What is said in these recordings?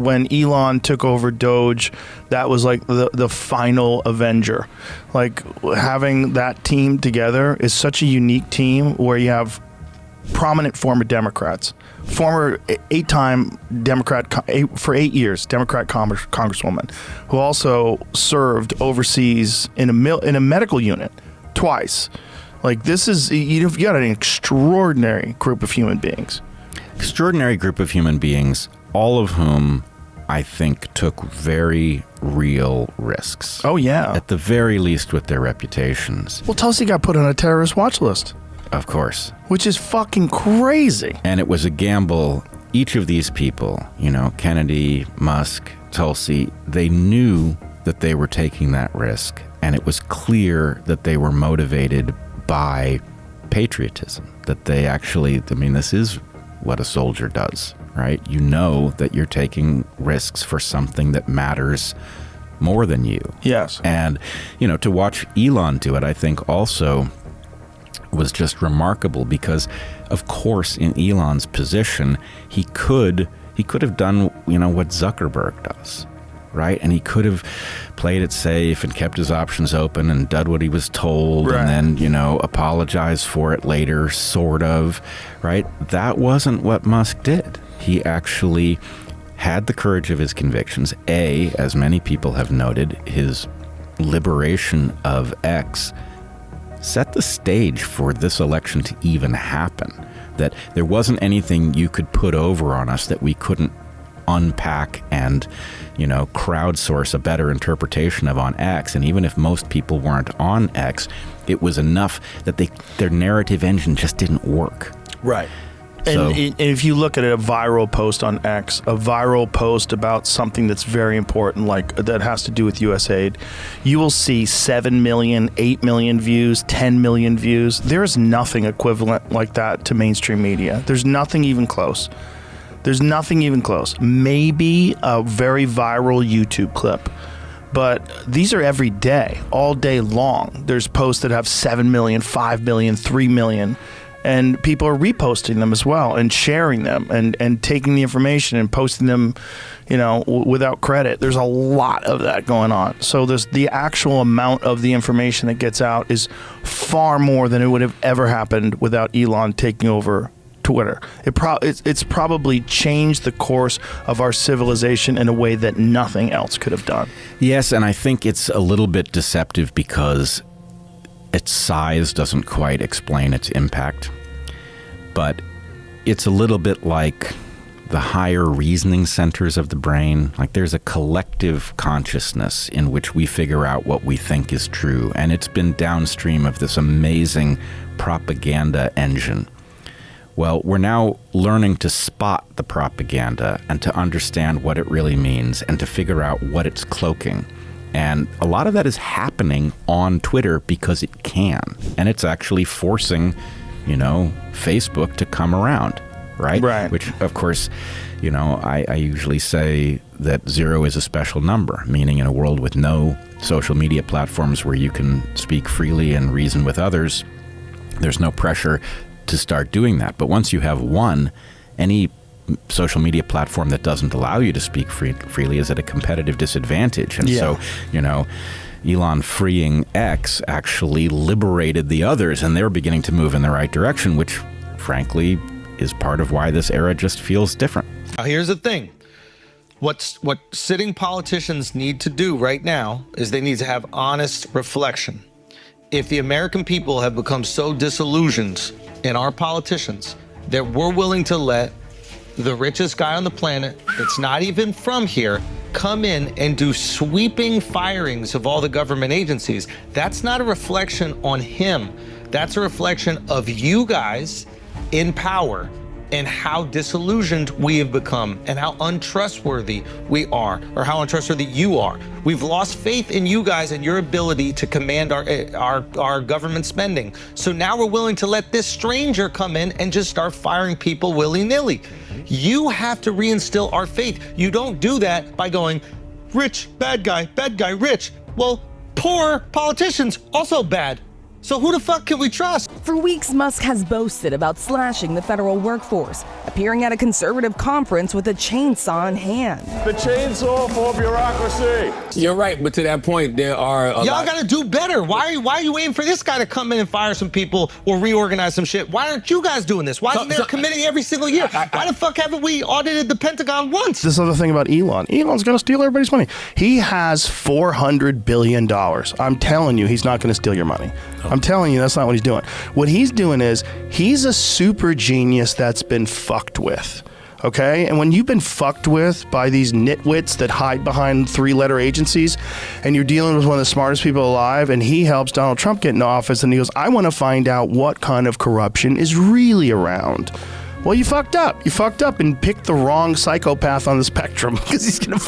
when Elon took over Doge, that was like the final Avenger. Like, having that team together is such a unique team where you have prominent former Democrats, former 8-time Democrat for 8 years, Democrat congresswoman, who also served overseas in a medical unit twice. Like, this is, you've got an extraordinary group of human beings. Extraordinary group of human beings, all of whom I think took very real risks. Oh, yeah. At the very least with their reputations. Well, Tulsi got put on a terrorist watch list. Of course. Which is fucking crazy. And it was a gamble. Each of these people, you know, Kennedy, Musk, Tulsi, they knew that they were taking that risk. And it was clear that they were motivated by patriotism. That they actually, I mean, this is what a soldier does, right? You know that you're taking risks for something that matters more than you. Yes. And, you know, to watch Elon do it, I think also was just remarkable because, of course, in Elon's position, he could have done, you know, what Zuckerberg does, right? And he could have played it safe and kept his options open and done what he was told, right, and then, you know, apologize for it later, sort of, right? That wasn't what Musk did. He actually had the courage of his convictions. As many people have noted, his liberation of X set the stage for this election to even happen. That there wasn't anything you could put over on us that we couldn't unpack and, you know, crowdsource a better interpretation of on X. And even if most people weren't on X, it was enough that their narrative engine just didn't work. Right. So, and if you look at a viral post on X, a viral post about something that's very important, like that has to do with USAID, you will see 7 million, 8 million views, 10 million views. There is nothing equivalent like that to mainstream media. There's nothing even close. There's nothing even close. Maybe a very viral YouTube clip. But these are every day, all day long. There's posts that have 7 million, 5 million, 3 million. And people are reposting them as well and sharing them and taking the information and posting them, you know, without credit. There's a lot of that going on. So the actual amount of the information that gets out is far more than it would have ever happened without Elon taking over Twitter. It's probably changed the course of our civilization in a way that nothing else could have done. Yes, and I think it's a little bit deceptive because its size doesn't quite explain its impact, but it's a little bit like the higher reasoning centers of the brain. Like, there's a collective consciousness in which we figure out what we think is true, and it's been downstream of this amazing propaganda engine. Well, we're now learning to spot the propaganda and to understand what it really means and to figure out what it's cloaking. And a lot of that is happening on Twitter because it can. And it's actually forcing, you know, Facebook to come around, right? Right. Which, of course, you know, I usually say that 0 is a special number, meaning in a world with no social media platforms where you can speak freely and reason with others, there's no pressure to start doing that. But once you have one, any social media platform that doesn't allow you to speak freely is at a competitive disadvantage. And so, you know, Elon freeing X actually liberated the others, and they're beginning to move in the right direction, which frankly is part of why this era just feels different. Now, here's the thing. What sitting politicians need to do right now is they need to have honest reflection. If the American people have become so disillusioned in our politicians that we're willing to let the richest guy on the planet that's not even from here come in and do sweeping firings of all the government agencies, that's not a reflection on him. That's a reflection of you guys in power and how disillusioned we have become and how untrustworthy we are, or how untrustworthy you are. We've lost faith in you guys and your ability to command our government spending. So now we're willing to let this stranger come in and just start firing people willy-nilly. You have to reinstill our faith. You don't do that by going, rich, bad guy, rich. Well, poor politicians, also bad. So who the fuck can we trust? For weeks, Musk has boasted about slashing the federal workforce, appearing at a conservative conference with a chainsaw in hand. The chainsaw for bureaucracy. You're right, but to that point, there are Y'all got to do better. Why are you waiting for this guy to come in and fire some people or reorganize some shit? Why aren't you guys doing this? Why isn't there a committee every single year? Why the fuck haven't we audited the Pentagon once? This other thing about Elon. Elon's going to steal everybody's money. He has $400 billion. I'm telling you, he's not going to steal your money. I'm telling you, that's not what he's doing. What he's doing is he's a super genius that's been fucked with. Okay? And when you've been fucked with by these nitwits that hide behind three-letter agencies, and you're dealing with one of the smartest people alive, and he helps Donald Trump get into office, and he goes, I want to find out what kind of corruption is really around. Well, you fucked up. You fucked up and picked the wrong psychopath on the spectrum, because he's gonna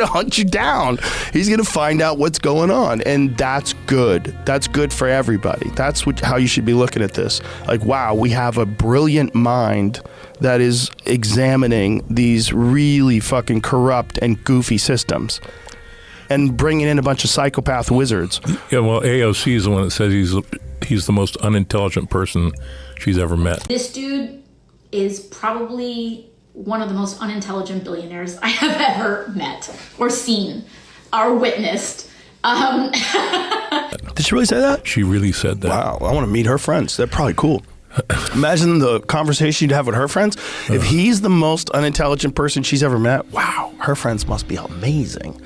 hunt you down. He's gonna find out what's going on, and that's good. That's good for everybody. That's how you should be looking at this. Like, wow, we have a brilliant mind that is examining these really fucking corrupt and goofy systems, and bringing in a bunch of psychopath wizards. Yeah, well, AOC is the one that says he's the most unintelligent person she's ever met. This dude is probably one of the most unintelligent billionaires I have ever met or seen or witnessed. Did she really say that? She really said that. Wow, I want to meet her friends. They're probably cool. Imagine the conversation you'd have with her friends. If he's the most unintelligent person she's ever met, wow, her friends must be amazing.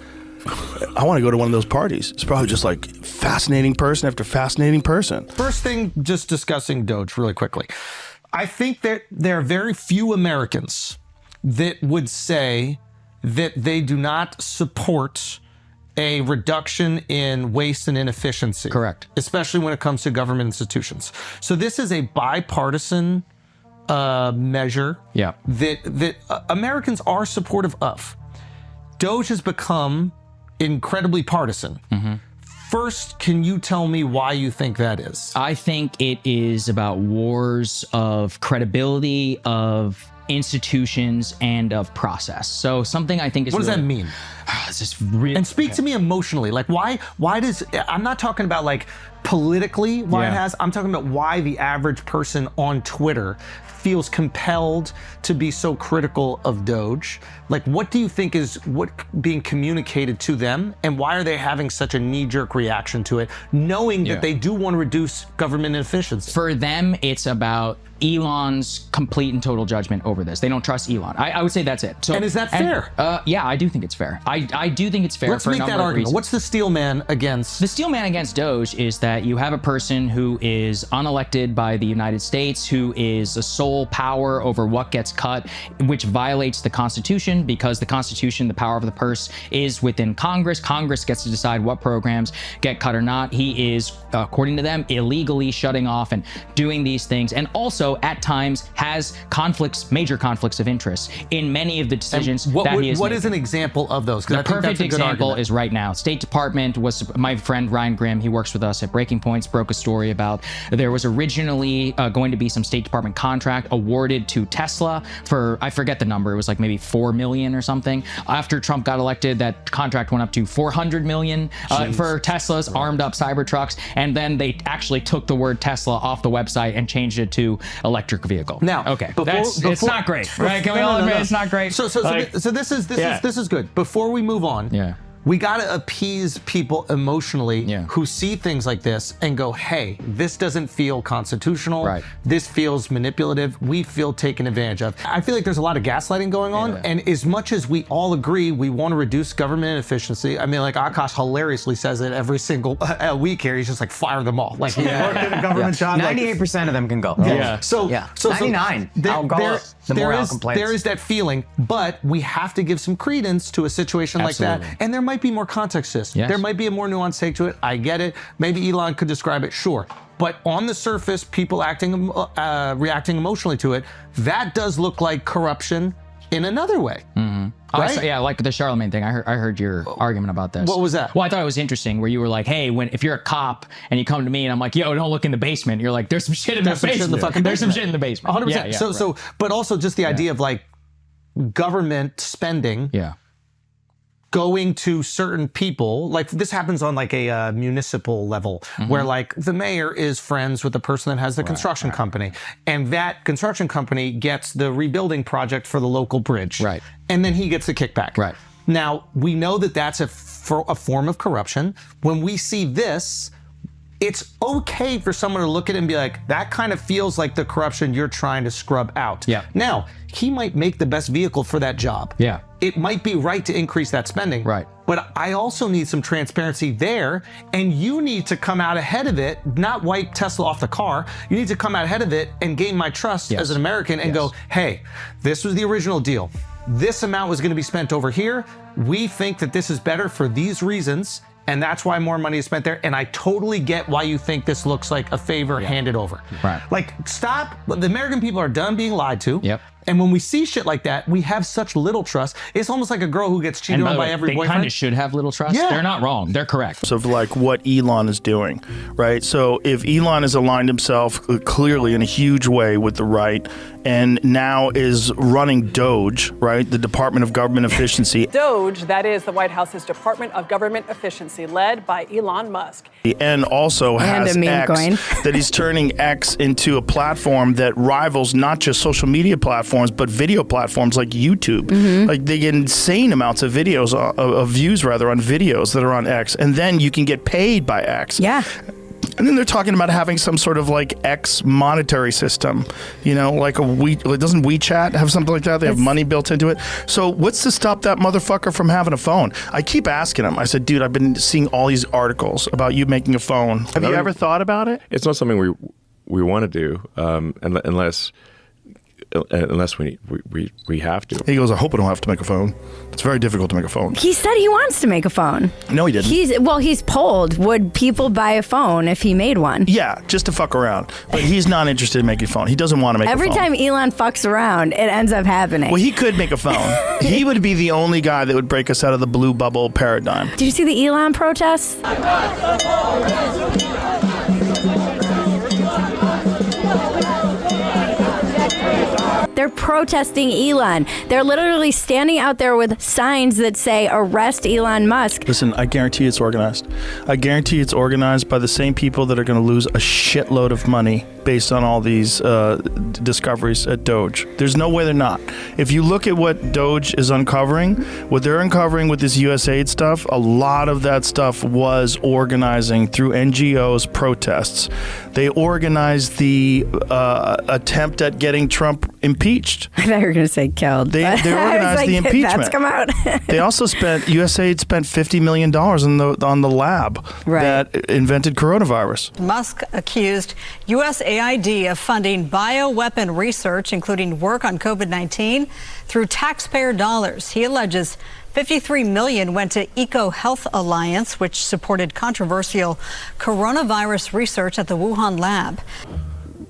I want to go to one of those parties. It's probably just like fascinating person after fascinating person. First thing, just discussing Doge really quickly. I think that there are very few Americans that would say that they do not support a reduction in waste and inefficiency. Correct. Especially when it comes to government institutions. So this is a bipartisan measure that Americans are supportive of. Doge has become incredibly partisan. First, can you tell me why you think that is? I think it is about wars of credibility, of institutions, and of process. So something I think is What does that mean? It's just really, and speak to me emotionally. Like why does, I'm not talking about like politically why it has, I'm talking about why the average person on Twitter feels compelled to be so critical of Doge. Like, what do you think is what being communicated to them, and why are they having such a knee-jerk reaction to it, knowing that they do want to reduce government inefficiency? For them, it's about Elon's complete and total judgment over this. They don't trust Elon. I would say that's it. So, and is that fair? Yeah, I do think it's fair. I do think it's fair. Let's for make a number that of argument. reasons. What's the steel man against? The steel man against Doge is that you have a person who is unelected by the United States, who is a sole power over what gets cut, which violates the Constitution, because the Constitution, the power of the purse, is within Congress. Congress gets to decide what programs get cut or not. He is, according to them, illegally shutting off and doing these things, and also at times has conflicts, major conflicts of interest in many of the decisions that he is What making. is an example of those? The perfect example is right now. State Department was, my friend Ryan Grimm, he works with us at Breaking Points, broke a story about there was originally going to be some State Department contract awarded to Tesla for, I forget the number, it was like maybe 4 million or something. After Trump got elected, that contract went up to 400 million for Tesla's armed up Cybertrucks, and then they actually took the word Tesla off the website and changed it to electric vehicle. Now, okay, it's not great, right? Can we all admit it's not great? So this is good. Before we move on, we got to appease people emotionally who see things like this and go, hey, this doesn't feel constitutional. Right. This feels manipulative. We feel taken advantage of. I feel like there's a lot of gaslighting going on. And as much as we all agree we want to reduce government inefficiency, I mean, like Akash hilariously says it every single week here. He's just like, fire them all. Like, worked in a government job. 98% of them can go. So 99. I'll go up. The more Al complains. There is that feeling, but we have to give some credence to a situation like that. And there might be more context to this. Yes. There might be a more nuanced take to it. I get it. Maybe Elon could describe it, sure. But on the surface, people reacting emotionally to it, that does look like corruption in another way. Right? Yeah, like the Charlemagne thing. I heard your argument about this. What was that? Well, I thought it was interesting where you were like, hey, if you're a cop and you come to me and I'm like, yo, don't look in the basement. You're like, there's some shit in the basement. There's some shit in the basement. 100%. So, but also just the idea of like government spending going to certain people, like this happens on like a municipal level, where like the mayor is friends with the person that has the construction company, and that construction company gets the rebuilding project for the local bridge, Right. and then he gets the kickback. Right. Now, we know that that's a form of corruption. When we see this, it's okay for someone to look at it and be like, that kind of feels like the corruption you're trying to scrub out. Yeah. Now, he might make the best vehicle for that job. Yeah. It might be right to increase that spending. Right. But I also need some transparency there, and you need to come out ahead of it, not wipe Tesla off the car. You need to come out ahead of it and gain my trust as an American and go, hey, this was the original deal. This amount was going to be spent over here. We think that this is better for these reasons, and that's why more money is spent there. And I totally get why you think this looks like a favor handed over. Right. Like, stop. The American people are done being lied to. Yep. And when we see shit like that, we have such little trust. It's almost like a girl who gets cheated on by every they boyfriend. kind of should have little trust. Yeah. They're not wrong. They're correct. Of like what Elon is doing, right? So if Elon has aligned himself clearly in a huge way with the right, and now is running DOGE, right, the Department of Government Efficiency. DOGE, that is the White House's Department of Government Efficiency, led by Elon Musk. And also has a meme X, coin. that he's turning X into a platform that rivals not just social media platforms, but video platforms like YouTube. Like they get insane amounts of videos, of views rather, on videos that are on X. And then you can get paid by X. Yeah. And then they're talking about having some sort of like X monetary system, you know, like doesn't WeChat have something like that? They have money built into it. So what's to stop that motherfucker from having a phone? I keep asking him. I said, dude, I've been seeing all these articles about you making a phone. Have you ever thought about it? It's not something we want to do unless we have to. He goes, I hope I don't have to make a phone. It's very difficult to make a phone. He said he wants to make a phone. No, he didn't. He's polled. Would people buy a phone if he made one? Yeah, just to fuck around. But he's not interested in making a phone. He doesn't want to make a phone. Every time Elon fucks around, it ends up happening. Well, he could make a phone. He would be the only guy that would break us out of the blue bubble paradigm. Did you see the Elon protests? They're protesting Elon. They're literally standing out there with signs that say, arrest Elon Musk. Listen, I guarantee it's organized. I guarantee it's organized by the same people that are going to lose a shitload of money based on all these discoveries at Doge. There's no way they're not. If you look at what Doge is uncovering, what they're uncovering with this USAID stuff, a lot of that stuff was organizing through NGOs protests. They organized the attempt at getting Trump impeached. I thought you were going to say killed. They organized the impeachment. That's come out. They also USAID spent $50 million on the lab that invented coronavirus. Musk accused USAID of funding bioweapon research, including work on COVID-19, through taxpayer dollars. He alleges $53 million went to EcoHealth Alliance, which supported controversial coronavirus research at the Wuhan lab.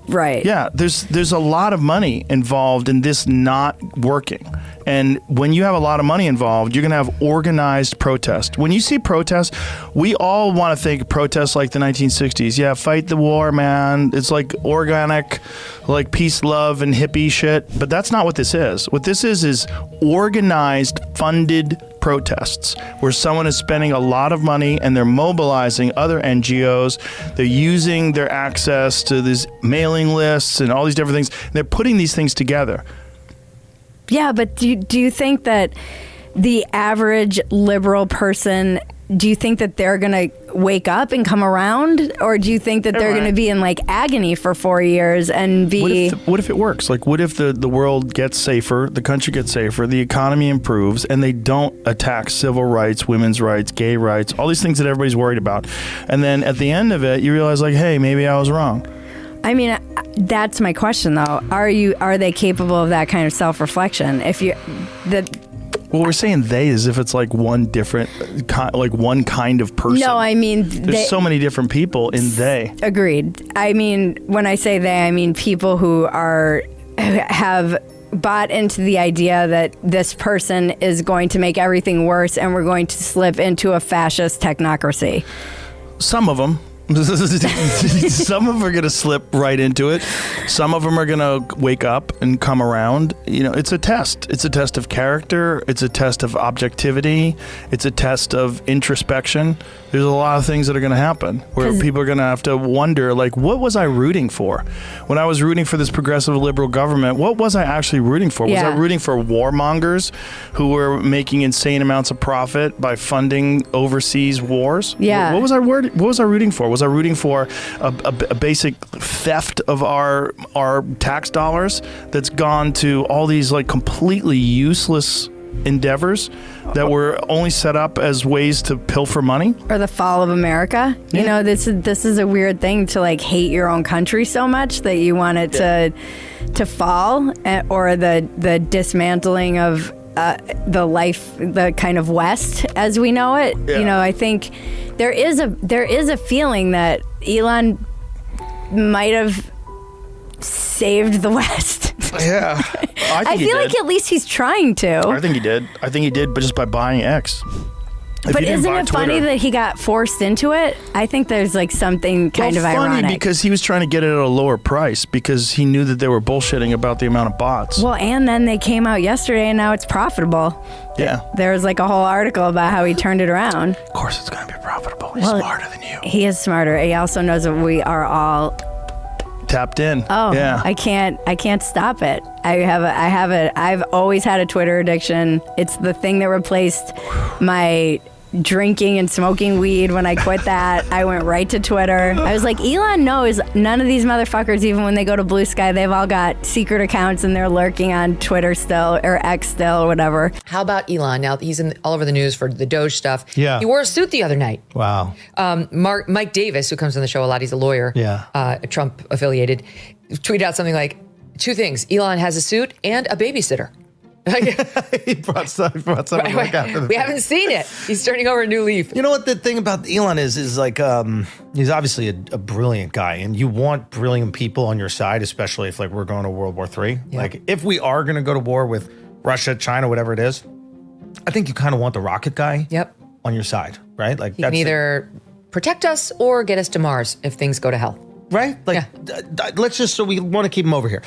Right. Yeah, there's a lot of money involved in this not working. And when you have a lot of money involved, you're going to have organized protest. When you see protests, we all want to think protests like the 1960s. Yeah, fight the war, man. It's like organic, like peace, love, and hippie shit. But that's not what this is. What this is organized, funded protests where someone is spending a lot of money and they're mobilizing other NGOs. They're using their access to these mailing lists and all these different things. And they're putting these things together. Yeah, but do you think that the average liberal person, do you think that they're going to wake up and come around? Or do you think that they're going to be in like agony for 4 years and be... What if it works? Like, what if the world gets safer, the country gets safer, the economy improves, and they don't attack civil rights, women's rights, gay rights, all these things that everybody's worried about. And then at the end of it, you realize like, hey, maybe I was wrong. I mean, that's my question though. Are they capable of that kind of self-reflection? Well, we're saying they as if it's like one different, like one kind of person. No, I mean... There's so many different people in they. Agreed. I mean, when I say they, I mean people who have bought into the idea that this person is going to make everything worse and we're going to slip into a fascist technocracy. Some of them. Some of them are going to slip right into it. Some of them are going to wake up and come around. You know, it's a test. It's a test of character. It's a test of objectivity. It's a test of introspection. There's a lot of things that are going to happen where people are going to have to wonder, like, what was I rooting for? When I was rooting for this progressive liberal government, what was I actually rooting for? Was I rooting for warmongers who were making insane amounts of profit by funding overseas wars? Yeah. What was I rooting for? Was I rooting for a basic theft of our tax dollars that's gone to all these like completely useless endeavors that were only set up as ways to pilfer money? Or the fall of America. You know, this is a weird thing to like hate your own country so much that you want it to fall, or the dismantling of the kind of West as we know it. You know, I think there is a feeling that Elon might have saved the West. Yeah. I feel like at least he's trying to. I think he did, but just by buying X. But isn't it funny that he got forced into it? I think there's like something kind of ironic. Funny because he was trying to get it at a lower price because he knew that they were bullshitting about the amount of bots. Well, and then they came out yesterday and now it's profitable. Yeah. There was like a whole article about how he turned it around. Of course it's going to be profitable. He's smarter than you. He is smarter. He also knows that we are all tapped in. Oh, yeah. I can't stop it. I've always had a Twitter addiction. It's the thing that replaced my drinking and smoking weed. When I quit that, I went right to Twitter. I was like, Elon knows none of these motherfuckers, even when they go to Blue Sky, they've all got secret accounts and they're lurking on Twitter still, or X still, or whatever. How about Elon? Now he's all over the news for the Doge stuff. Yeah. He wore a suit the other night. Wow. Mike Davis, who comes on the show a lot, he's a lawyer. Yeah. Trump affiliated, tweeted out something like, 2 things: Elon has a suit and a babysitter. He brought something back after the We haven't seen it. He's turning over a new leaf. You know what the thing about Elon is like, he's obviously a brilliant guy, and you want brilliant people on your side, especially if like we're going to World War III. Yeah. Like if we are going to go to war with Russia, China, whatever it is, I think you kind of want the rocket guy on your side, right? Like he can either protect us or get us to Mars if things go to hell. Right? Like, let's just, so we want to keep him over here.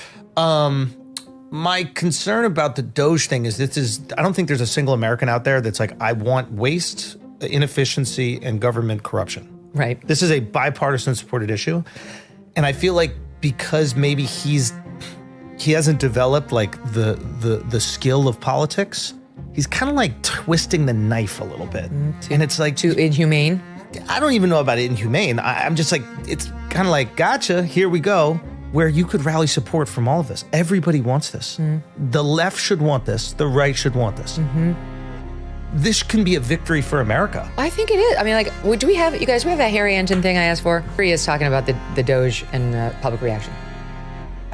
My concern about the Doge thing is I don't think there's a single American out there that's like, I want waste, inefficiency, and government corruption. Right. This is a bipartisan supported issue. And I feel like because maybe he hasn't developed like the skill of politics, he's kind of like twisting the knife a little bit. And it's like too inhumane. I don't even know about inhumane. I'm just like, it's kind of like, gotcha, here we go, where you could rally support from all of this. Everybody wants this. The left should want this. The right should want this. This can be a victory for America. I think it is. I mean, like, do we have, you guys, we have that Harry Anton thing I asked for? He is talking about the Doge and public reaction.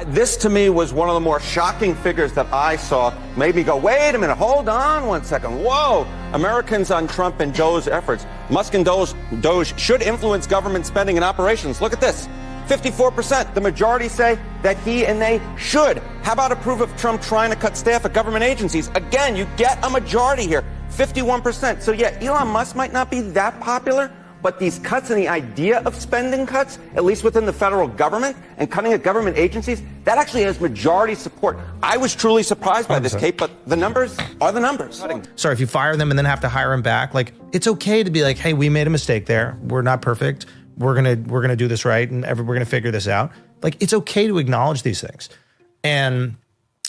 This to me was one of the more shocking figures that I saw. Made me go, wait a minute, hold on one second. Whoa, Americans on Trump and Doge's efforts. Musk and Doge should influence government spending and operations. Look at this, 54%. The majority say that he and they should. How about approve of Trump trying to cut staff at government agencies? Again, you get a majority here, 51%. So yeah, Elon Musk might not be that popular, but these cuts and the idea of spending cuts, at least within the federal government and cutting at government agencies, that actually has majority support. I was truly surprised by this, Kate, but the numbers are the numbers. Sorry, if you fire them and then have to hire them back, like it's okay to be like, hey, we made a mistake there. We're not perfect. We're gonna do this right, and we're gonna figure this out. Like it's okay to acknowledge these things, and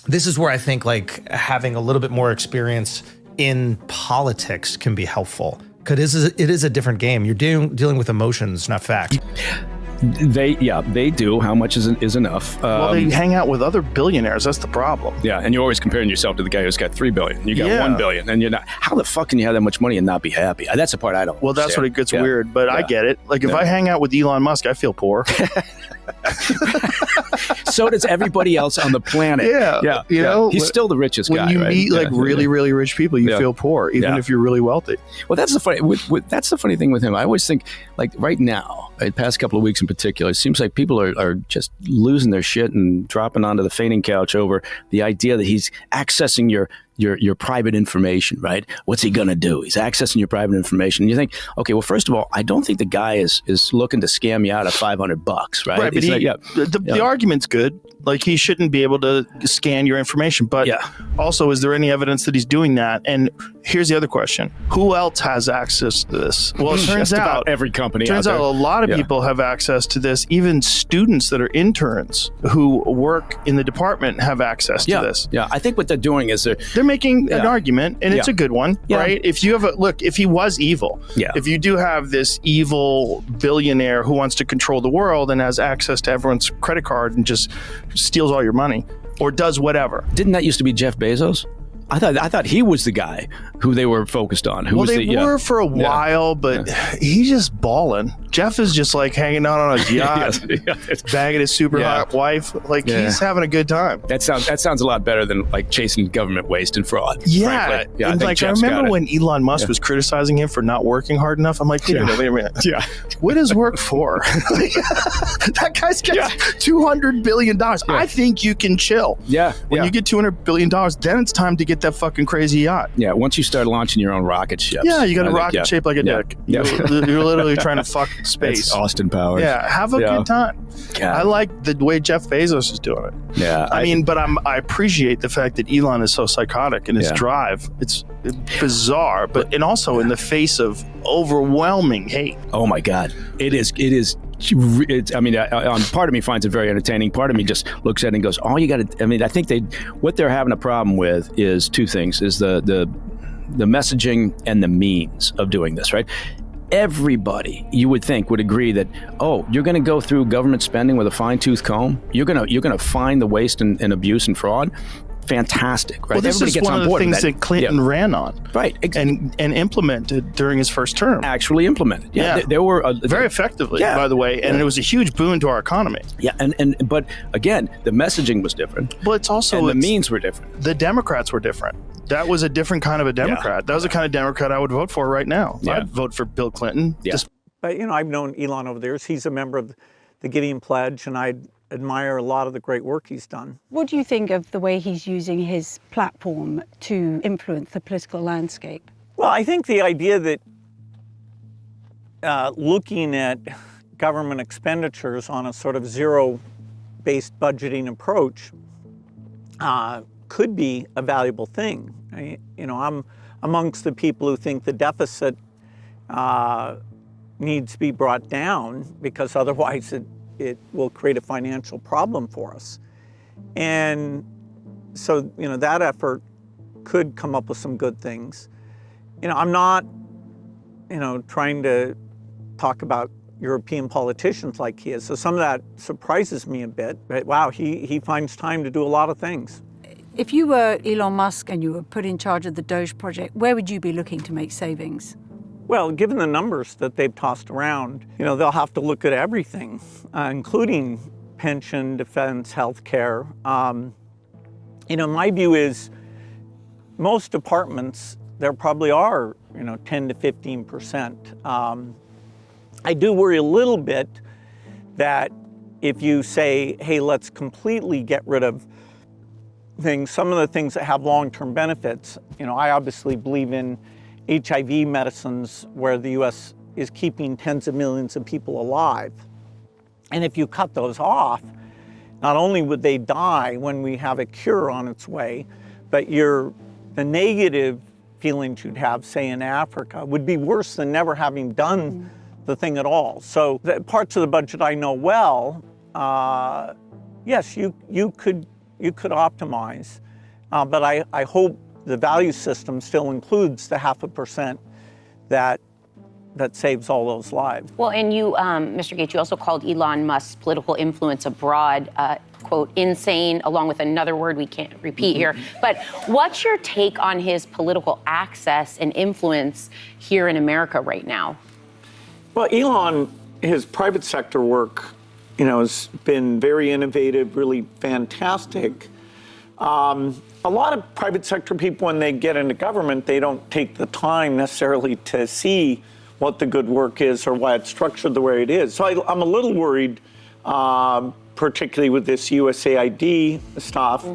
this is where I think like having a little bit more experience in politics can be helpful. Because it is a different game. You're dealing with emotions, not facts. They do. How much is enough? Well, they hang out with other billionaires. That's the problem. Yeah, and you're always comparing yourself to the guy who's got $3 billion. You got $1 billion, and you're not. How the fuck can you have that much money and not be happy? That's the part I don't. Well, that's understand. what it gets weird. But I get it. Like if I hang out with Elon Musk, I feel poor. So does everybody else on the planet. Yeah. You know, he's still the richest guy. When you right? meet like really, really rich people, you feel poor, even if you're really wealthy. Well, that's the funny. That's the funny thing with him. I always think, like right now, the past couple of weeks in particular, it seems like people are just losing their shit and dropping onto the fainting couch over the idea that he's accessing your your private information, right? What's he gonna do? He's accessing your private information. And you think, okay, well, first of all, I don't think the guy is looking to scam you out of $500, right? Right, but the argument's good. Like, he shouldn't be able to scan your information. But also, is there any evidence that he's doing that? And here's the other question. Who else has access to this? Well, it turns out about every company turns out out there. a lot of people have access to this. Even students that are interns who work in the department have access to this. Yeah, I think what they're doing is they're making an argument, and it's a good one, right? If you have if he was evil, if you do have this evil billionaire who wants to control the world and has access to everyone's credit card and just steals all your money or does whatever. Didn't that used to be Jeff Bezos? I thought he was the guy who they were focused on. They were for a while, but he's just balling. Jeff is just like hanging out on a yacht, bagging his super hot wife. Like he's having a good time. That sounds a lot better than like chasing government waste and fraud. Yeah, and I remember when Elon Musk was criticizing him for not working hard enough. I'm like, wait a minute. Yeah, what does work for? That guy's got $200 billion. I think you can chill. When you get $200 billion, then it's time to get that fucking crazy yacht. Yeah, once you start launching your own rocket ships. Yeah, you got a rocket shaped like a dick. You're literally trying to fuck space. That's Austin Powers. Yeah, have a good time. I like the way Jeff Bezos is doing it. Yeah, I mean, but I appreciate the fact that Elon is so psychotic in his drive. It's bizarre, and also in the face of overwhelming hate. Oh my God, it is. I mean, part of me finds it very entertaining. Part of me just looks at it and goes, "Oh, you got to." I mean, I think what they're having a problem with is two things: is the messaging and the means of doing this, right? Everybody, you would think, would agree that, oh, you're going to go through government spending with a fine-tooth comb. You're going to find the waste and abuse and fraud. Fantastic, right? Well, this Everybody is gets one on of the board things with that Clinton ran on, right? And implemented during his first term. Actually implemented, there were very effectively, by the way, and it was a huge boon to our economy. Yeah, but again, the messaging was different. But it's also the means were different. The Democrats were different. That was a different kind of a Democrat. That was the kind of Democrat I would vote for right now. I'd vote for Bill Clinton. But I've known Elon over the years. He's a member of the Gideon Pledge, and I admire a lot of the great work he's done. What do you think of the way he's using his platform to influence the political landscape? Well, I think the idea that looking at government expenditures on a sort of zero-based budgeting approach could be a valuable thing. I'm amongst the people who think the deficit needs to be brought down because otherwise it will create a financial problem for us. And so, that effort could come up with some good things. I'm not, trying to talk about European politicians like he is. So some of that surprises me a bit. But wow, he finds time to do a lot of things. If you were Elon Musk and you were put in charge of the Doge project, where would you be looking to make savings? Well, given the numbers that they've tossed around, they'll have to look at everything, including pension, defense, healthcare. My view is most departments, there probably are, 10 to 15%. I do worry a little bit that if you say, hey, let's completely get rid of things, some of the things that have long-term benefits, I obviously believe in HIV medicines where the U.S. is keeping tens of millions of people alive. And if you cut those off, not only would they die when we have a cure on its way, but the negative feelings you'd have, say, in Africa would be worse than never having done the thing at all. So the parts of the budget I know well, yes, you could optimize, but I hope the value system still includes the 0.5% that saves all those lives. Well, and you, Mr. Gates, you also called Elon Musk's political influence abroad, quote, insane, along with another word we can't repeat here. But what's your take on his political access and influence here in America right now? Well, Elon, his private sector work, has been very innovative, really fantastic. A lot of private sector people, when they get into government, they don't take the time necessarily to see what the good work is or why it's structured the way it is. So I'm a little worried, particularly with this USAID stuff.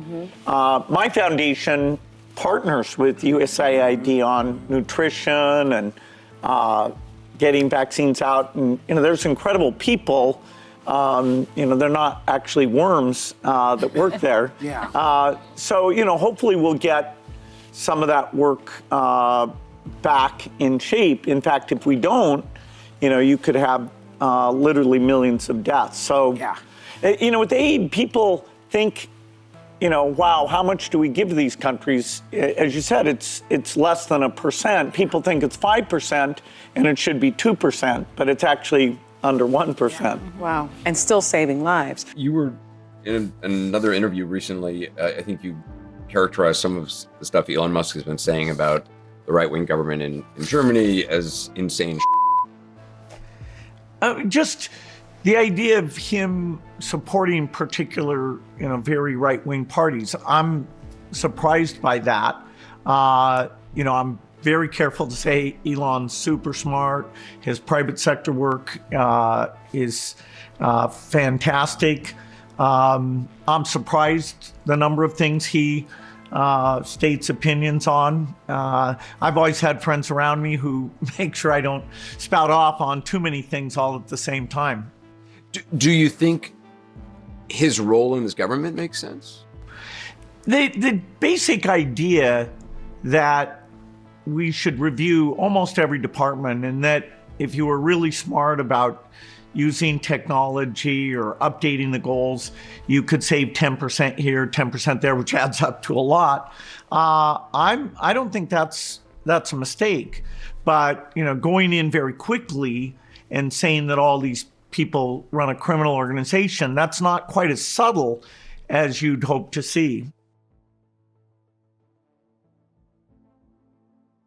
My foundation partners with USAID on nutrition and getting vaccines out. And, there's incredible people. They're not actually worms that work there. So, hopefully we'll get some of that work back in shape. In fact, if we don't, you could have literally millions of deaths. So, with aid, people think, wow, how much do we give these countries? As you said, it's less than 1%. People think it's 5% and it should be 2%, but it's actually under 1%. Yeah. Wow, and still saving lives. You were in another interview recently, I think you characterized some of the stuff Elon Musk has been saying about the right-wing government in Germany as insane. Just the idea of him supporting particular, very right-wing parties, I'm surprised by that. I'm very careful to say Elon's super smart. His private sector work is fantastic. I'm surprised the number of things he states opinions on. I've always had friends around me who make sure I don't spout off on too many things all at the same time. Do you think his role in this government makes sense? The basic idea that we should review almost every department, and that if you were really smart about using technology or updating the goals, you could save 10% here, 10% there, which adds up to a lot. I don't think that's a mistake. But going in very quickly and saying that all these people run a criminal organization, that's not quite as subtle as you'd hope to see.